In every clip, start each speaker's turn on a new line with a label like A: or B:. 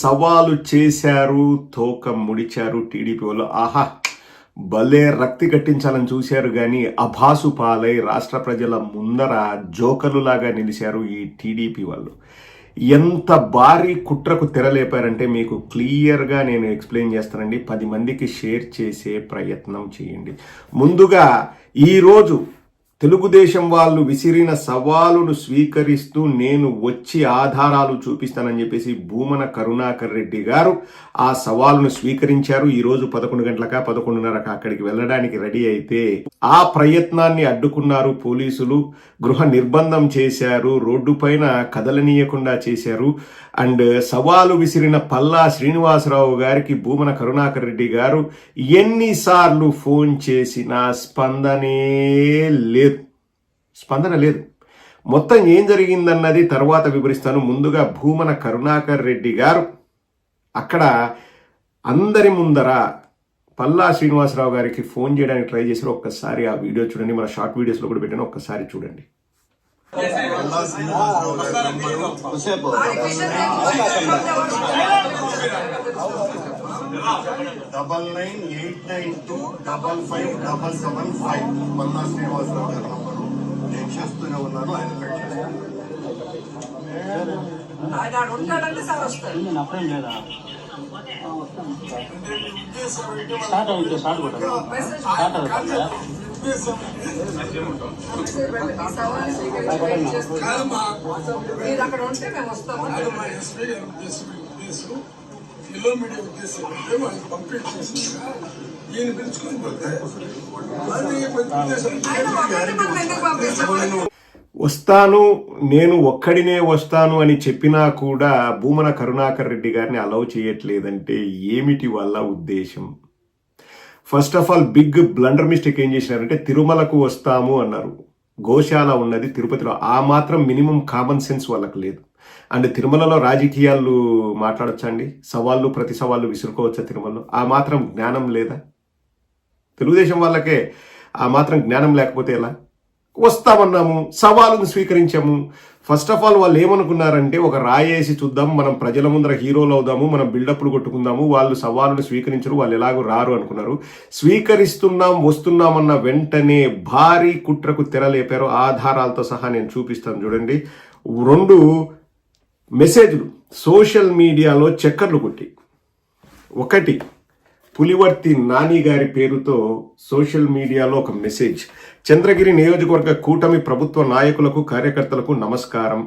A: సవాలు చేశారు, తోక ముడిచారు టీడీపీ వాళ్ళు. ఆహా, భలే రక్తి కట్టించాలని చూశారు కానీ అభాసు పాలై రాష్ట్ర ప్రజల ముందర జోకలులాగా నిలిచారు ఈ టీడీపీ వాళ్ళు. ఎంత భారీ కుట్రకు తెరలేపారంటే మీకు క్లియర్గా నేను ఎక్స్ప్లెయిన్ చేస్తానండి. 10 మందికి షేర్ చేసే ప్రయత్నం చేయండి. ముందుగా ఈరోజు తెలుగుదేశం వాళ్ళు విసిరిన సవాలును స్వీకరిస్తూ నేను వచ్చి ఆధారాలు చూపిస్తానని చెప్పేసి భూమన కరుణాకర్ రెడ్డి గారు ఆ సవాలును స్వీకరించారు. ఈరోజు 11 గంటలక 11:30 అక్కడికి వెళ్ళడానికి రెడీ అయితే ఆ ప్రయత్నాన్ని అడ్డుకున్నారు పోలీసులు. గృహ నిర్బంధం చేశారు, రోడ్డు పైన కదలనీయకుండా చేశారు. అండ్ సవాలు విసిరిన పల్లా శ్రీనివాసరావు గారికి భూమన కరుణాకర్ రెడ్డి గారు ఎన్నిసార్లు ఫోన్ చేసినా స్పందన లేదు. మొత్తం ఏం జరిగిందన్నది తర్వాత వివరిస్తాను. ముందుగా భూమన కరుణాకర్ రెడ్డి గారు అక్కడ అందరి ముందర పల్లా శ్రీనివాసరావు గారికి ఫోన్ చేయడానికి ట్రై చేశారు. ఒక్కసారి ఆ వీడియో చూడండి. మన షార్ట్ వీడియోస్లో కూడా పెట్టాను, ఒక్కసారి చూడండి.
B: పల్లా శ్రీనివాసరావు గారి నంబరు నేను చేస్తూనే ఉన్నాను. ఆయన
C: అక్కడ ఉంటే మేము వస్తాము. కిలోమీటర్ ఉద్దేశం అంటే వాళ్ళు కంప్లీట్ చేసి ఈయన పిలుచుకొని పోతే
A: వస్తాను, నేను ఒక్కడినే వస్తాను అని చెప్పినా కూడా భూమన కరుణాకర్ రెడ్డి గారిని అలౌ చేయట్లేదంటే ఏమిటి వాళ్ళ ఉద్దేశం? First of all big blunder mistake ఏం చేసినారంటే తిరుమలకు వస్తాము అన్నారు. గోశాల ఉన్నది తిరుపతిలో, ఆ మాత్రం మినిమం కామన్ సెన్స్ వాళ్ళకు లేదు. అండ్ తిరుమలలో రాజకీయాలు మాట్లాడొచ్చా అండి? సవాళ్ళు ప్రతి సవాళ్ళు విసురుకోవచ్చా తిరుమలలో? ఆ మాత్రం జ్ఞానం లేదా? తెలుగుదేశం వాళ్ళకే ఆ మాత్రం జ్ఞానం లేకపోతే ఎలా? వస్తామన్నాము, సవాలును స్వీకరించాము. ఫస్ట్ ఆఫ్ ఆల్ వాళ్ళు ఏమనుకున్నారంటే ఒక రాయేసి చూద్దాం, మనం ప్రజల ముందర హీరోలు అవుదాము, మనం బిల్డప్లు కొట్టుకుందాము, వాళ్ళు సవాలును స్వీకరించరు, వాళ్ళు ఎలాగో రారు అనుకున్నారు. స్వీకరిస్తున్నాం, వస్తున్నామన్న వెంటనే భారీ కుట్రకు తెరలేపారు. ఆధారాలతో సహా నేను చూపిస్తాను చూడండి. 2 మెసేజ్లు సోషల్ మీడియాలో చక్కర్లు కొట్టి, ఒకటి పులివర్తి నాని గారి పేరుతో సోషల్ మీడియాలో ఒక మెసేజ్. చంద్రగిరి నియోజకవర్గ కూటమి ప్రభుత్వ నాయకులకు కార్యకర్తలకు నమస్కారం.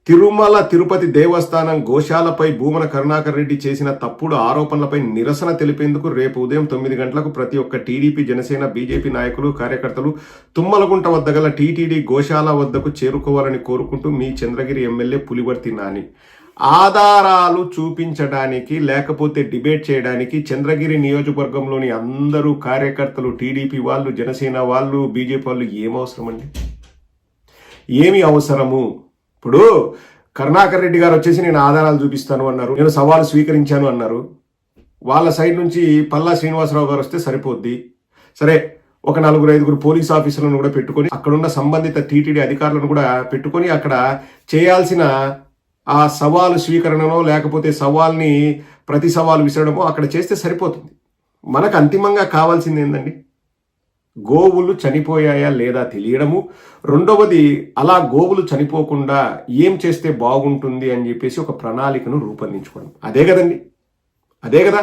A: తిరుమల తిరుపతి దేవస్థానం గోశాలపై భూమన కరుణాకర్ రెడ్డి చేసిన తప్పుడు ఆరోపణలపై నిరసన తెలిపేందుకు రేపు ఉదయం 9 గంటలకు ప్రతి ఒక్క టీడీపీ, జనసేన, బీజేపీ నాయకులు, కార్యకర్తలు తుమ్మలగుంట వద్ద గల టీటీడీ గోశాల వద్దకు చేరుకోవాలని కోరుకుంటూ మీ చంద్రగిరి ఎమ్మెల్యే పులివర్తి నాని. ఆధారాలు చూపించడానికి లేకపోతే డిబేట్ చేయడానికి చంద్రగిరి నియోజకవర్గంలోని అందరూ కార్యకర్తలు, టీడీపీ వాళ్ళు, జనసేన వాళ్ళు, బీజేపీ వాళ్ళు ఏమవసరం అండి? ఏమి అవసరము? ఇప్పుడు కరుణాకర్ రెడ్డి గారు వచ్చేసి నేను ఆధారాలు చూపిస్తాను అన్నారు, నేను సవాలు స్వీకరించాను అన్నారు. వాళ్ళ సైడ్ నుంచి పల్లా శ్రీనివాసరావు గారు వస్తే సరిపోద్ది. సరే, ఒక 4-5 పోలీస్ ఆఫీసర్లను కూడా పెట్టుకొని అక్కడున్న సంబంధిత టీటీడీ అధికారులను కూడా పెట్టుకొని అక్కడ చేయాల్సిన ఆ సవాలు స్వీకరణనో లేకపోతే సవాల్ని ప్రతి సవాలు విసరడమో అక్కడ చేస్తే సరిపోతుంది. మనకు అంతిమంగా కావాల్సింది ఏందండి? గోవులు చనిపోయాయా లేదా తెలియడము. రెండవది, అలా గోవులు చనిపోకుండా ఏం చేస్తే బాగుంటుంది అని చెప్పేసి ఒక ప్రణాళికను రూపొందించుకోవడం. అదే కదండి, అదే కదా.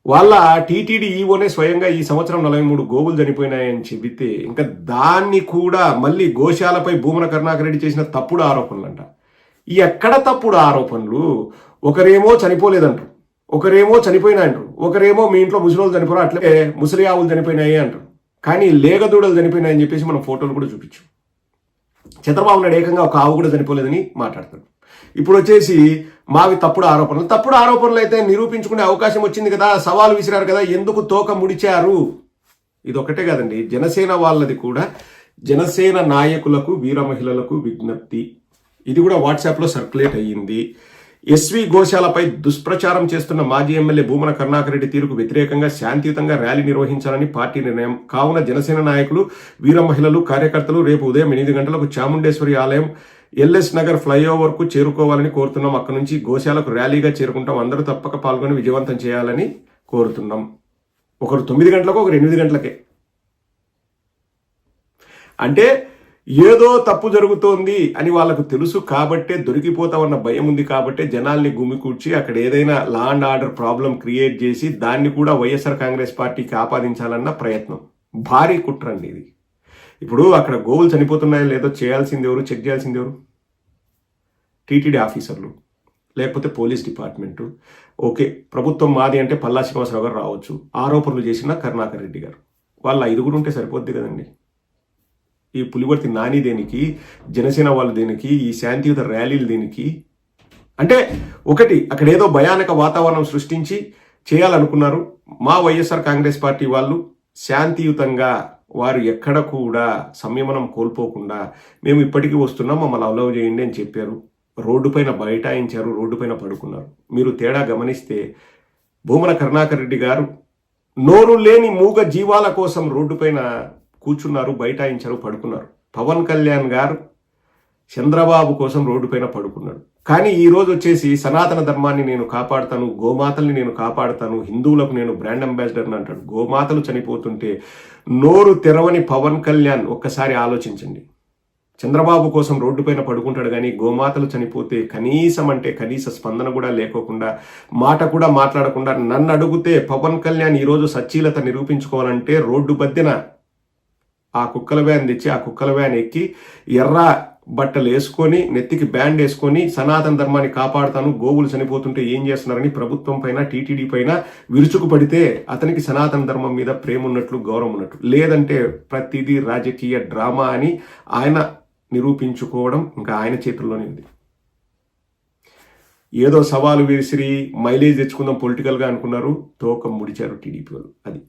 A: వాళ్ళ టీటీడీ ఈవోనే స్వయంగా ఈ సంవత్సరం 43 గోవులు చనిపోయినాయని చెబితే ఇంకా దాన్ని కూడా మళ్ళీ గోశాలపై భూమన కరుణాకర్ రెడ్డి చేసిన తప్పుడు ఆరోపణలు అంట. ఎక్కడ తప్పుడు ఆరోపణలు? ఒకరేమో చనిపోలేదంటారు, ఒకరేమో చనిపోయినాయంటారు, ఒకరేమో మీ ఇంట్లో ముసలోళ్ళు చనిపోయారు, అట్లే ముసలి ఆవులు చనిపోయినాయి అంటారు. కానీ లేగదూడలు చనిపోయినాయని చెప్పేసి మనం ఫోటోలు కూడా చూపించాం. చంద్రబాబు నాయుడు ఏకంగా ఒక ఆవు కూడా చనిపోలేదని మాట్లాడతాడు. ఇప్పుడు వచ్చేసి మావి తప్పుడు ఆరోపణలు. తప్పుడు ఆరోపణలు అయితే నిరూపించుకునే అవకాశం వచ్చింది కదా, సవాలు విసిరారు కదా, ఎందుకు తోక ముడిచారు? ఇది ఒకటే కాదండి, జనసేన వాళ్ళది కూడా. జనసేన నాయకులకు, వీర మహిళలకు విజ్ఞప్తి. ఇది కూడా వాట్సాప్లో సర్క్యులేట్ అయ్యింది. ఎస్వి గోశాలపై దుష్ప్రచారం చేస్తున్న మాజీ ఎమ్మెల్యే భూమన కరుణాకర్ రెడ్డి తీరుకు వ్యతిరేకంగా శాంతియుతంగా ర్యాలీ నిర్వహించాలని పార్టీ నిర్ణయం. కావున జనసేన నాయకులు, వీర మహిళలు, కార్యకర్తలు రేపు ఉదయం 8 గంటలకు చాముండేశ్వరి ఆలయం ఎల్ఎస్ నగర్ ఫ్లైఓవర్కు చేరుకోవాలని కోరుతున్నాం. అక్కడి నుంచి గోశాలకు ర్యాలీగా చేరుకుంటాం. అందరూ తప్పక పాల్గొని విజయవంతం చేయాలని కోరుతున్నాం. ఒకరు 9 గంటలకు, ఒకరు 8 గంటలకే. అంటే ఏదో తప్పు జరుగుతోంది అని వాళ్ళకు తెలుసు కాబట్టే, దొరికిపోతామన్న భయం ఉంది కాబట్టే జనాల్ని గుమికూర్చి అక్కడ ఏదైనా law and order problem create చేసి దాన్ని కూడా వైఎస్ఆర్ కాంగ్రెస్ పార్టీకి ఆపాదించాలన్న ప్రయత్నం. భారీ కుట్రండి ఇది. ఇప్పుడు అక్కడ గోవులు చనిపోతున్నాయో లేదో చేయాల్సింది ఎవరు, చెక్ చేయాల్సింది ఎవరు? టీటీడీ ఆఫీసర్లు, లేకపోతే పోలీస్ డిపార్ట్మెంటు. ఓకే, ప్రభుత్వం మాది అంటే పల్లా శ్రీనివాసరావు గారు రావచ్చు, ఆరోపణలు చేసిన కరుణాకర్ రెడ్డి గారు. వాళ్ళ 5 ఉంటే సరిపోద్ది కదండి. ఈ పులివర్తి నాని దేనికి, జనసేన వాళ్ళు దేనికి, ఈ శాంతియుత ర్యాలీలు దేనికి? అంటే ఒకటి, అక్కడ ఏదో భయానక వాతావరణం సృష్టించి చేయాలనుకున్నారు. మా వైఎస్ఆర్ కాంగ్రెస్ పార్టీ వాళ్ళు శాంతియుతంగా, వారు ఎక్కడ కూడా సంయమనం కోల్పోకుండా మేము ఇప్పటికీ వస్తున్నాం, మమ్మల్ని అలౌ చేయండి అని చెప్పారు. రోడ్డు పైన బైఠాయించారు, రోడ్డు పైన పడుకున్నారు. మీరు తేడా గమనిస్తే భూమన కరుణాకర్ రెడ్డి గారు నోరు లేని మూగ జీవాల కోసం రోడ్డు పైన కూర్చున్నారు, బైఠాయించారు, పడుకున్నారు. పవన్ కళ్యాణ్ గారు చంద్రబాబు కోసం రోడ్డు పైన పడుకున్నాడు. కానీ ఈ రోజు వచ్చేసి సనాతన ధర్మాన్ని నేను కాపాడుతాను, గోమాతల్ని నేను కాపాడుతాను, హిందువులకు నేను బ్రాండ్ అంబాసిడర్ని అంటాడు. గోమాతలు చనిపోతుంటే నోరు తెరవని పవన్ కళ్యాణ్ ఒక్కసారి ఆలోచించండి. చంద్రబాబు కోసం రోడ్డు పైన పడుకుంటాడు, కానీ గోమాతలు చనిపోతే కనీసం అంటే కనీస స్పందన కూడా లేకోకుండా, మాట కూడా మాట్లాడకుండా, నన్ను అడిగితే పవన్ కళ్యాణ్ ఈరోజు సచ్చీలత నిరూపించుకోవాలంటే రోడ్డు బద్దెన ఆ కుక్కల వ్యాన్ తెచ్చి, ఆ కుక్కల వ్యాన్ ఎక్కి, ఎర్ర బట్టలు వేసుకొని, నెత్తికి బ్యాండ్ వేసుకొని, సనాతన ధర్మాన్ని కాపాడుతాను, గోవులు చనిపోతుంటే ఏం చేస్తున్నారని ప్రభుత్వం పైన, టీటీడీ పైన విరుచుకు పడితే అతనికి సనాతన ధర్మం మీద ప్రేమ ఉన్నట్లు, గౌరవం ఉన్నట్లు. లేదంటే ప్రతిదీ రాజకీయ డ్రామా అని ఆయన నిరూపించుకోవడం ఇంకా ఆయన చేతుల్లోనే ఉంది. ఏదో సవాలు విసిరి మైలేజ్ తెచ్చుకుందాం పొలిటికల్గా అనుకున్నారు, తోక ముడిచారు టీడీపీ వాళ్ళు. అది